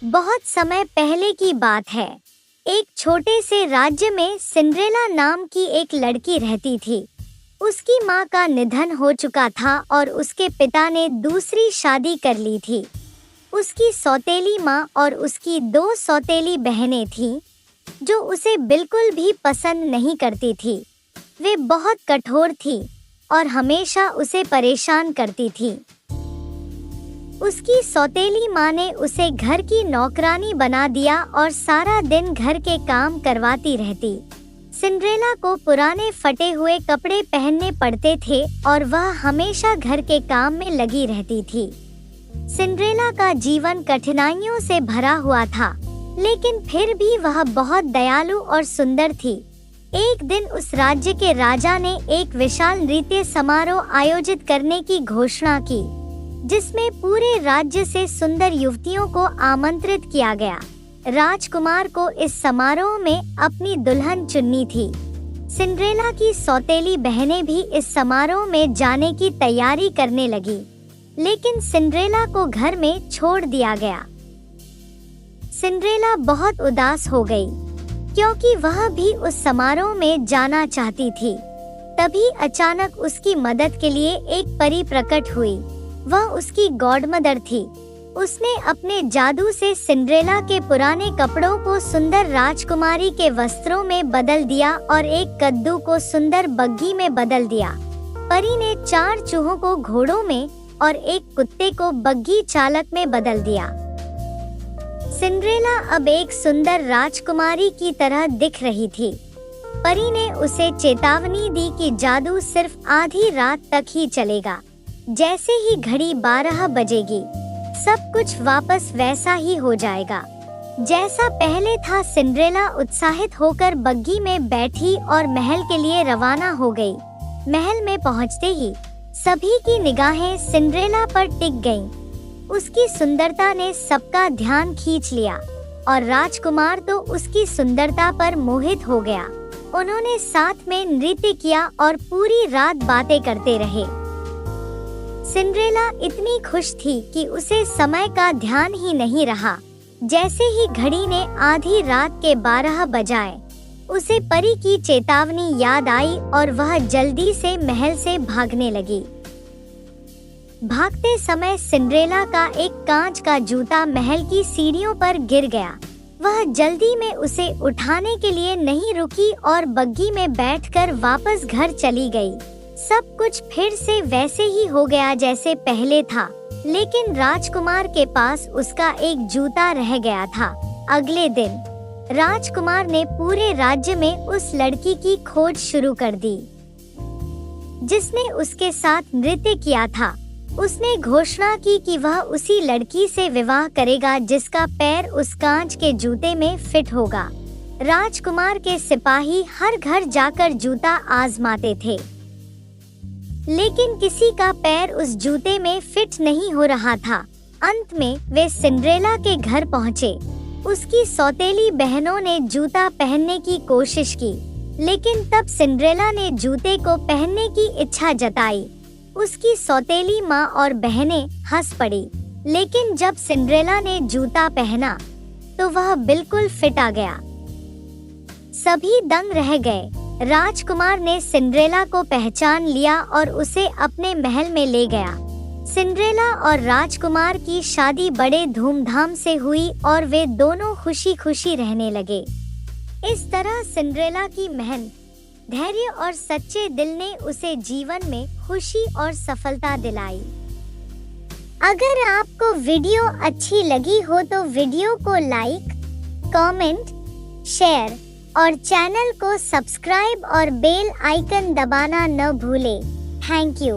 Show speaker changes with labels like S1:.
S1: बहुत समय पहले की बात है। एक छोटे से राज्य में सिंड्रेला नाम की एक लड़की रहती थी। उसकी माँ का निधन हो चुका था और उसके पिता ने दूसरी शादी कर ली थी। उसकी सौतेली माँ और उसकी 2 सौतेली बहनें थीं, जो उसे बिल्कुल भी पसंद नहीं करती थी। वे बहुत कठोर थी और हमेशा उसे परेशान करती थी। उसकी सौतेली माँ ने उसे घर की नौकरानी बना दिया और सारा दिन घर के काम करवाती रहती। सिंड्रेला को पुराने फटे हुए कपड़े पहनने पड़ते थे और वह हमेशा घर के काम में लगी रहती थी। सिंड्रेला का जीवन कठिनाइयों से भरा हुआ था, लेकिन फिर भी वह बहुत दयालु और सुंदर थी। एक दिन उस राज्य के राजा ने एक विशाल नृत्य समारोह आयोजित करने की घोषणा की, जिसमें पूरे राज्य से सुंदर युवतियों को आमंत्रित किया गया। राजकुमार को इस समारोह में अपनी दुल्हन चुननी थी। सिंड्रेला की सौतेली बहनें भी इस समारोह में जाने की तैयारी करने लगी, लेकिन सिंड्रेला को घर में छोड़ दिया गया। सिंड्रेला बहुत उदास हो गई, क्योंकि वह भी उस समारोह में जाना चाहती थी। तभी अचानक उसकी मदद के लिए एक परी प्रकट हुई। वह उसकी गॉडमदर थी। उसने अपने जादू से सिंड्रेला के पुराने कपड़ों को सुंदर राजकुमारी के वस्त्रों में बदल दिया और एक कद्दू को सुंदर बग्घी में बदल दिया। परी ने 4 चूहों को घोड़ों में और एक कुत्ते को बग्घी चालक में बदल दिया। सिंड्रेला अब एक सुंदर राजकुमारी की तरह दिख रही थी। परी ने उसे चेतावनी दी कि जादू सिर्फ आधी रात तक ही चलेगा। जैसे ही घड़ी 12 बजेगी, सब कुछ वापस वैसा ही हो जाएगा जैसा पहले था। सिंड्रेला उत्साहित होकर बग्घी में बैठी और महल के लिए रवाना हो गई। महल में पहुंचते ही सभी की निगाहें सिंड्रेला पर टिक गईं। उसकी सुंदरता ने सबका ध्यान खींच लिया और राजकुमार तो उसकी सुंदरता पर मोहित हो गया। उन्होंने साथ में नृत्य किया और पूरी रात बातें करते रहे। सिंड्रेला इतनी खुश थी कि उसे समय का ध्यान ही नहीं रहा। जैसे ही घड़ी ने आधी रात के 12 बजाए, उसे परी की चेतावनी याद आई और वह जल्दी से महल से भागने लगी। भागते समय सिंड्रेला का एक कांच का जूता महल की सीढ़ियों पर गिर गया। वह जल्दी में उसे उठाने के लिए नहीं रुकी और बग्घी में बैठकर वापस घर चली गई। सब कुछ फिर से वैसे ही हो गया जैसे पहले था, लेकिन राजकुमार के पास उसका एक जूता रह गया था। अगले दिन राजकुमार ने पूरे राज्य में उस लड़की की खोज शुरू कर दी, जिसने उसके साथ नृत्य किया था। उसने घोषणा की कि वह उसी लड़की से विवाह करेगा जिसका पैर उस कांच के जूते में फिट होगा। राजकुमार के सिपाही हर घर जाकर जूता आजमाते थे, लेकिन किसी का पैर उस जूते में फिट नहीं हो रहा था। अंत में वे सिंड्रेला के घर पहुँचे। उसकी सौतेली बहनों ने जूता पहनने की कोशिश की, लेकिन तब सिंड्रेला ने जूते को पहनने की इच्छा जताई। उसकी सौतेली माँ और बहनें हंस पड़ी, लेकिन जब सिंड्रेला ने जूता पहना तो वह बिल्कुल फिट आ गया। सभी दंग रह गए। राजकुमार ने सिंड्रेला को पहचान लिया और उसे अपने महल में ले गया। सिंड्रेला और राजकुमार की शादी बड़े धूमधाम से हुई और वे दोनों खुशी खुशी रहने लगे। इस तरह सिंड्रेला की मेहनत, धैर्य और सच्चे दिल ने उसे जीवन में खुशी और सफलता दिलाई। अगर आपको वीडियो अच्छी लगी हो तो वीडियो को लाइक, कमेंट, शेयर और चैनल को सब्सक्राइब और बेल आइकन दबाना न भूलें। Thank you.